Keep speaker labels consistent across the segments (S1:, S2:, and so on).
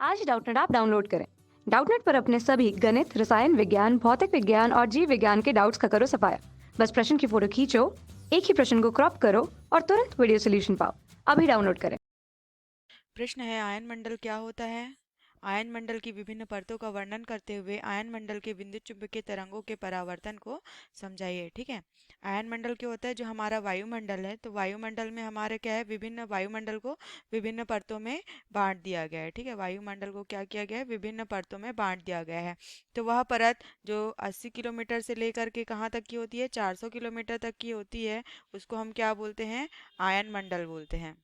S1: आज डाउटनेट आप डाउनलोड करें। डाउटनेट पर अपने सभी गणित, रसायन विज्ञान, भौतिक विज्ञान और जीव विज्ञान के डाउट्स का करो सफाया। बस प्रश्न की फोटो खींचो, एक ही प्रश्न को क्रॉप करो और तुरंत वीडियो सोल्यूशन पाओ। अभी डाउनलोड करें।
S2: प्रश्न है आयन मंडल क्या होता है। आयन मंडल की विभिन्न परतों का वर्णन करते हुए आयन मंडल के विद्युत चुंबकीय तरंगों के परावर्तन को समझाइए। ठीक है। आयन मंडल क्या होता है, जो हमारा वायुमंडल है, तो वायुमंडल में हमारे क्या है, विभिन्न वायुमंडल को विभिन्न परतों में बांट दिया गया है। ठीक है, वायुमंडल को क्या किया गया है, विभिन्न परतों में बांट दिया गया है। तो वह परत जो 80 किलोमीटर से लेकर के कहाँ तक की होती है, 400 किलोमीटर तक की होती है, उसको हम क्या बोलते हैं, आयन मंडल बोलते हैं,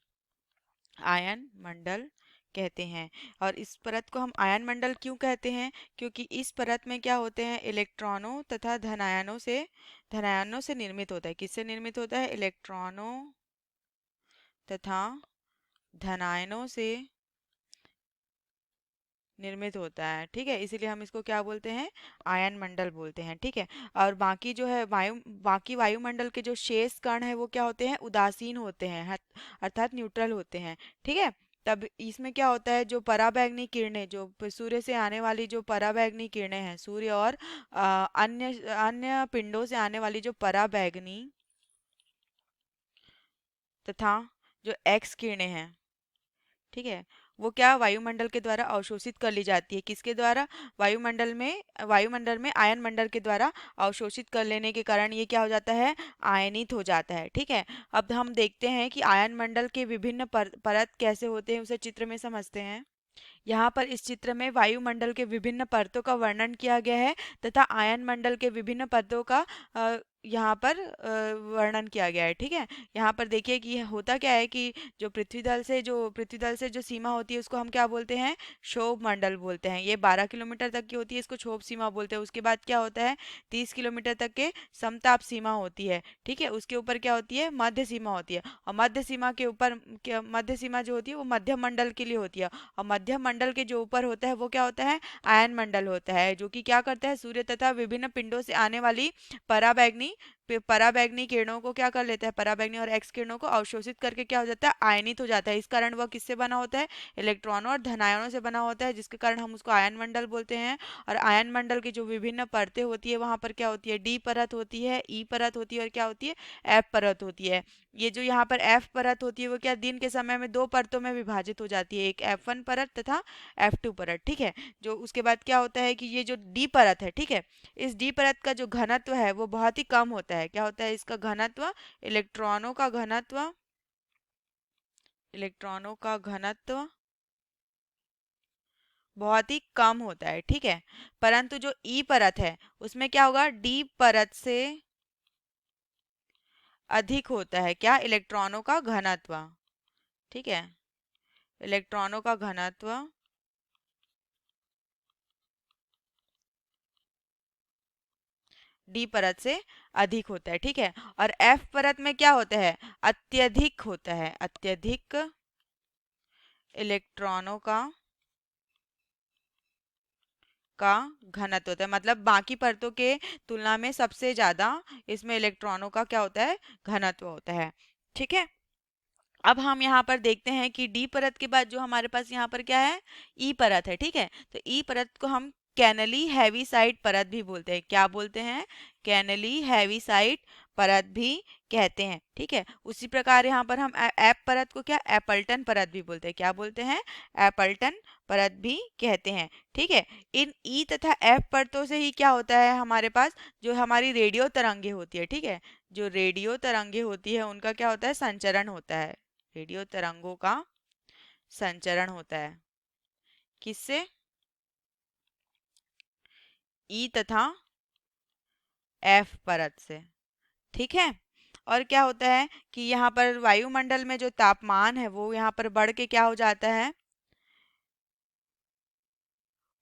S2: आयन मंडल कहते हैं। और इस परत को हम आयन मंडल क्यों कहते हैं, क्योंकि इस परत में क्या होते हैं, इलेक्ट्रॉनों तथा धनायनों से निर्मित होता है। किससे निर्मित होता है, इलेक्ट्रॉनों तथा धनायनों से निर्मित होता है। ठीक है, इसीलिए हम इसको क्या बोलते हैं, आयन मंडल बोलते हैं। ठीक है। और बाकी जो है बाकी वायुमंडल के जो शेष कण है वो क्या होते हैं, उदासीन होते हैं, अर्थात न्यूट्रल होते हैं। ठीक है। तब इसमें क्या होता है, जो पराबैंगनी किरणें, जो सूर्य से आने वाली जो पराबैंगनी किरणें हैं, सूर्य और अन्य अन्य पिंडों से आने वाली जो पराबैंगनी तथा जो एक्स किरणें हैं, ठीक है, वो क्या वायुमंडल के द्वारा अवशोषित कर ली जाती है। किसके द्वारा, वायुमंडल में आयन मंडल के द्वारा अवशोषित कर लेने के कारण ये क्या हो जाता है, आयनित हो जाता है। ठीक है। अब हम देखते हैं कि आयन मंडल के विभिन्न परत कैसे होते हैं, उसे चित्र में समझते हैं। यहाँ पर इस चित्र में वायुमंडल के विभिन्न परतों का वर्णन किया गया है तथा आयन मंडल के विभिन्न परतों का यहाँ पर वर्णन किया गया है। ठीक है। यहाँ पर देखिए कि होता क्या है कि जो पृथ्वी दल से जो सीमा होती है उसको हम क्या बोलते हैं, क्षोभ मंडल बोलते हैं। ये 12 किलोमीटर तक की होती है, इसको क्षोभ सीमा बोलते हैं। उसके बाद क्या होता है, 30 किलोमीटर तक के समताप सीमा होती है। ठीक है। उसके ऊपर क्या होती है, मध्य सीमा होती है। और मध्य सीमा के ऊपर मध्य सीमा जो होती है वो मध्य मंडल के लिए होती है। और मध्य मंडल के जो ऊपर होता है वो क्या होता है, आयन मंडल होता है, जो कि क्या करता है, सूर्य तथा विभिन्न पिंडों से आने वाली पराबैंगनी पराबैंगनी किरणों को क्या कर लेता है, पराबैंगनी और एक्स किरणों को अवशोषित करके क्या हो जाता है, आयनित हो जाता है। इस कारण वह किससे बना होता है, इलेक्ट्रॉनों और धनायनों से बना होता है, जिसके कारण हम उसको आयन मंडल बोलते हैं। और आयन मंडल की जो विभिन्न परतें होती है वहां पर क्या होती है, डी परत होती है, ई परत होती है और क्या होती है, एफ परत होती है। ये जो यहाँ पर एफ परत होती है वो क्या, दिन के समय में दो परतों में विभाजित हो जाती है, एक F1 परत तथा F2 परत। ठीक है। जो उसके बाद क्या होता है कि ये जो डी परत है, ठीक है, इस डी परत का जो घनत्व है वो बहुत ही कम होता है। क्या होता है इसका घनत्व, इलेक्ट्रॉनों का घनत्व, इलेक्ट्रॉनों का घनत्व बहुत ही कम होता है। ठीक है। परंतु जो ई परत है उसमें क्या होगा, डी परत से अधिक होता है, क्या, इलेक्ट्रॉनों का घनत्व। ठीक है, इलेक्ट्रॉनों का घनत्व डी परत से अधिक होता है। ठीक है। और एफ परत में क्या होता है, अत्यधिक होता है, अत्यधिक इलेक्ट्रॉनों का घनत्व होता है, मतलब बाकी परतों के तुलना में सबसे ज्यादा इसमें इलेक्ट्रॉनों का क्या होता है, घनत्व होता है। ठीक है। अब हम यहाँ पर देखते हैं कि डी परत के बाद जो हमारे पास यहाँ पर क्या है, ई परत है। ठीक है। तो ई परत को हम कैनली हैवीसाइड परत भी बोलते हैं। क्या बोलते हैं, कैनली हैवीसाइड परत भी कहते हैं। ठीक है। उसी प्रकार यहाँ पर हम एप परत को क्या, एपल्टन परत भी बोलते हैं। क्या बोलते हैं, एपल्टन परत भी कहते हैं। ठीक है। इन ई तथा एफ परतों से ही क्या होता है, हमारे पास जो हमारी रेडियो तरंगे होती है, ठीक है, जो रेडियो तरंगे होती है उनका क्या होता है, संचरण होता है। रेडियो तरंगों का संचरण होता है, किससे, ई तथा एफ परत से। ठीक है। और क्या होता है कि यहाँ पर वायुमंडल में जो तापमान है वो यहाँ पर बढ़ के क्या हो जाता है,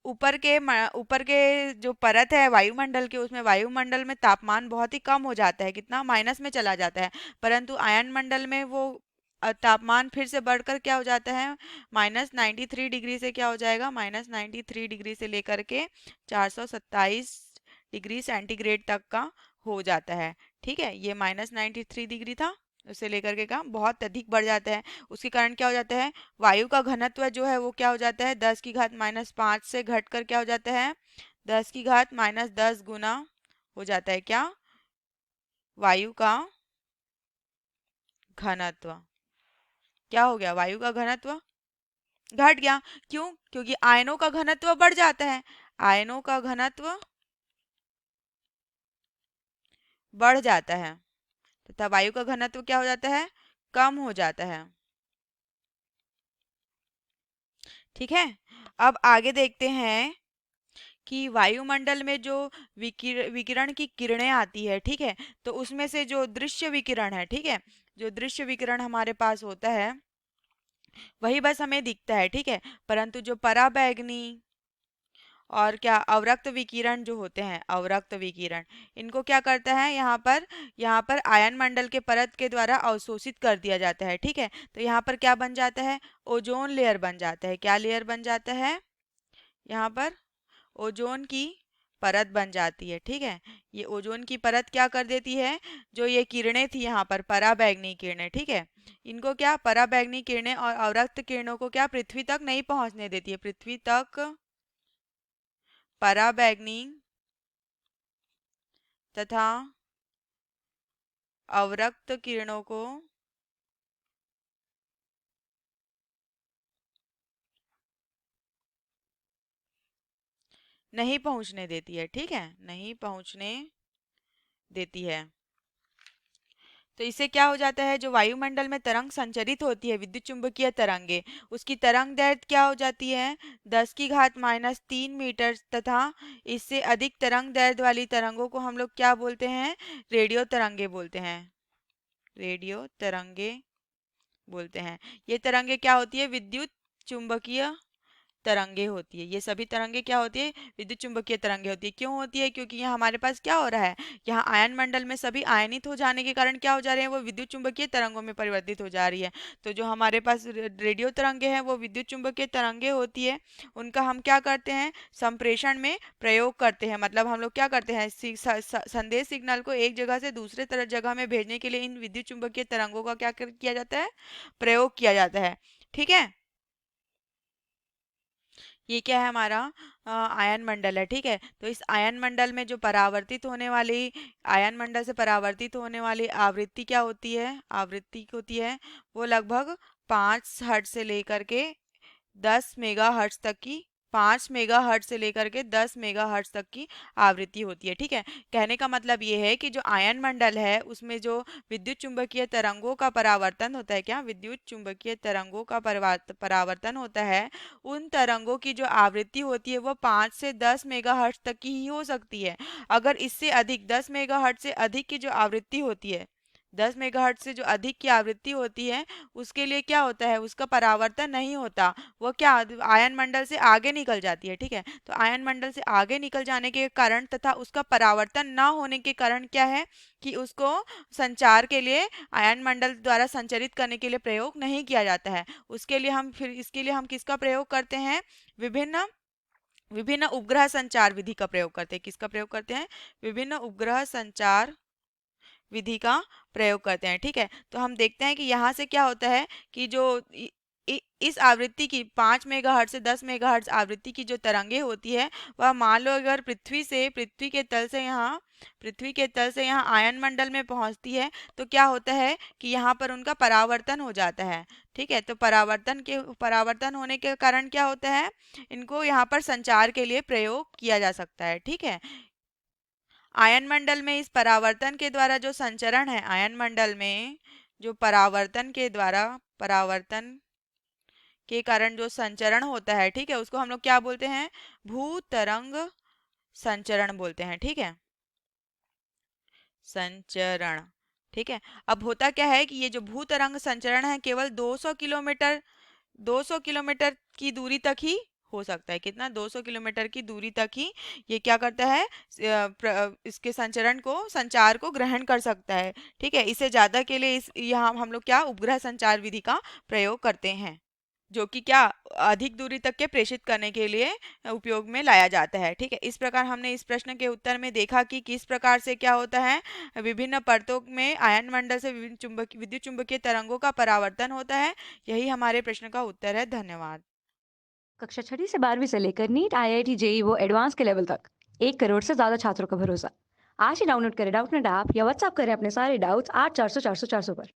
S2: ऊपर के जो परत है वायुमंडल के, उसमें वायुमंडल में तापमान बहुत ही कम हो जाता है, कितना, माइनस में चला जाता है। परंतु आयन मंडल में वो तापमान फिर से बढ़कर क्या हो जाता है, -93 डिग्री से क्या हो जाएगा, -93 डिग्री से लेकर के 427 डिग्री सेंटीग्रेड तक का हो जाता है। ठीक है। ये -93 डिग्री था, से लेकर के कहाँ बहुत अधिक बढ़ जाता है। उसके कारण क्या हो जाता है, वायु का घनत्व जो है वो क्या हो जाता है, 10⁻⁻5 से घटकर क्या हो जाता है, 10⁻−10 गुना हो जाता है क्या, वायु का घनत्व। क्या हो गया, वायु का घनत्व घट गया। क्यों, क्योंकि आयनों का घनत्व बढ़ जाता है, आयनों का घनत्व बढ़ जाता है तथा वायु का घनत्व क्या हो जाता है, कम हो जाता है। ठीक है, अब आगे देखते हैं कि वायुमंडल में जो विकिरण की किरणें आती है, ठीक है, तो उसमें से जो दृश्य विकिरण है, ठीक है, जो दृश्य विकिरण हमारे पास होता है वही बस हमें दिखता है, ठीक है, परंतु जो पराबैंगनी और क्या अवरक्त विकिरण जो होते हैं, अवरक्त विकिरण, इनको क्या करता है, यहाँ पर आयन मंडल के परत के द्वारा अवशोषित कर दिया जाता है। ठीक है, तो यहाँ पर क्या बन जाता है, ओजोन लेयर बन जाता है। क्या लेयर बन जाता है, यहाँ पर ओजोन की परत बन जाती है। ठीक है, ये ओजोन की परत क्या कर देती है, जो ये किरणें थी यहाँ पर पराबैंगनी किरणें, ठीक है, इनको क्या पराबैंगनी किरणें और अवरक्त किरणों को क्या पृथ्वी तक नहीं पहुंचने देती है, पृथ्वी तक पराबैंगनी तथा अवरक्त किरणों को नहीं पहुंचने देती है। ठीक है, नहीं पहुंचने देती है। तो इससे क्या हो जाता है, जो वायुमंडल में तरंग संचरित होती है, विद्युत चुंबकीय तरंगे, उसकी तरंग दैर्घ्य क्या हो जाती है, 10⁻³ मीटर, तथा इससे अधिक तरंग दैर्घ्य वाली तरंगों को हम लोग क्या बोलते हैं, रेडियो तरंगे बोलते हैं, रेडियो तरंगे बोलते हैं। ये तरंगे क्या होती है, विद्युत चुंबकीय तरंगे होती है। ये सभी तरंगे क्या होती है, विद्युत चुंबकीय तरंगे होती है। क्यों होती है, क्योंकि यहाँ हमारे पास क्या हो रहा है, यहाँ आयन मंडल में सभी आयनित हो जाने के कारण क्या हो जा रहे हैं, वो विद्युत चुंबकीय तरंगों में परिवर्तित हो जा रही है। तो जो हमारे पास रेडियो तरंगे हैं वो विद्युत चुंबकीय तरंगे होती है, उनका हम क्या करते हैं, संप्रेषण में प्रयोग करते हैं। मतलब हम लोग क्या करते हैं, संदेश सिग्नल को एक जगह से दूसरे तरह जगह में भेजने के लिए इन विद्युत चुंबकीय तरंगों का क्या किया जाता है, प्रयोग किया जाता है। ठीक है, ये क्या है हमारा, आयन मंडल है। ठीक है, तो इस आयन मंडल में जो परावर्तित होने वाली, आयन मंडल से परावर्तित होने वाली आवृत्ति क्या होती है, आवृत्ति होती है वो लगभग 5 हर्ट्ज से लेकर के 10 मेगाहर्ट्ज तक की, 5 मेगाहर्ट्ज से लेकर के 10 मेगाहर्ट्ज तक की आवृत्ति होती है। ठीक है, कहने का मतलब ये है कि जो आयन मंडल है उसमें जो विद्युत चुंबकीय तरंगों का परावर्तन होता है, क्या विद्युत चुंबकीय तरंगों का परावर्तन होता है, उन तरंगों की जो आवृत्ति होती है वो 5 से 10 मेगाहर्ट्ज तक की ही हो सकती है। अगर इससे अधिक 10 मेगाहर्ट्ज से अधिक की जो आवृत्ति होती है, 10 मेगाहर्ट्ज से जो अधिक की आवृत्ति होती है, उसके लिए क्या होता है, उसका परावर्तन नहीं होता, वो क्या आयन मंडल से आगे निकल जाती है। ठीक है, तो आयन मंडल से आगे निकल जाने के कारण तथा उसका परावर्तन न होने के कारण क्या है कि उसको संचार के लिए आयन मंडल द्वारा संचरित करने के लिए प्रयोग नहीं किया जाता है। उसके लिए हम फिर इसके लिए हम किसका प्रयोग करते हैं, विभिन्न विभिन्न उपग्रह संचार विधि का प्रयोग करते हैं। किसका प्रयोग करते हैं, विभिन्न उपग्रह संचार विधि का प्रयोग करते हैं। ठीक है, तो हम देखते हैं कि यहाँ से क्या होता है कि जो इस आवृत्ति की 5 मेगाहर्ट्ज से 10 मेगाहर्ट्ज आवृत्ति की जो तरंगे होती है, वह मान लो अगर पृथ्वी के तल से यहाँ आयन मंडल में पहुँचती है, तो क्या होता है कि यहाँ पर उनका परावर्तन हो जाता है। ठीक है, तो परावर्तन होने के कारण क्या होता है, इनको यहाँ पर संचार के लिए प्रयोग किया जा सकता है। ठीक है, आयन मंडल में इस परावर्तन के द्वारा जो संचरण है, आयन मंडल में जो परावर्तन के कारण जो संचरण होता है, ठीक है, उसको हम लोग क्या बोलते हैं, भूतरंग संचरण बोलते हैं। ठीक है, संचरण। ठीक है, अब होता क्या है कि ये जो भूतरंग संचरण है केवल 200 किलोमीटर की दूरी तक ही हो सकता है। कितना, 200 किलोमीटर की दूरी तक ही ये क्या करता है, इसके संचार को ग्रहण कर सकता है। ठीक है, इससे ज़्यादा के लिए इस यहाँ हम लोग क्या उपग्रह संचार विधि का प्रयोग करते हैं। जो कि क्या अधिक दूरी तक के प्रेषित करने के लिए उपयोग में लाया जाता है। ठीक है, इस प्रकार हमने इस प्रश्न के उत्तर में देखा कि किस प्रकार से क्या होता है, विभिन्न परतों में आयन मंडल से विभिन्न विद्युत चुंबकीय तरंगों का परावर्तन होता है। यही हमारे प्रश्न का उत्तर है। धन्यवाद।
S1: कक्षा 6वीं से 12वीं से लेकर नीट, आईआईटी, जेईई वो एडवांस के लेवल तक 1 करोड़ से ज्यादा छात्रों का भरोसा। आज ही डाउनलोड करें डाउटनेट ऐप या व्हाट्सएप करें अपने सारे डाउट्स 8400 400 400 पर।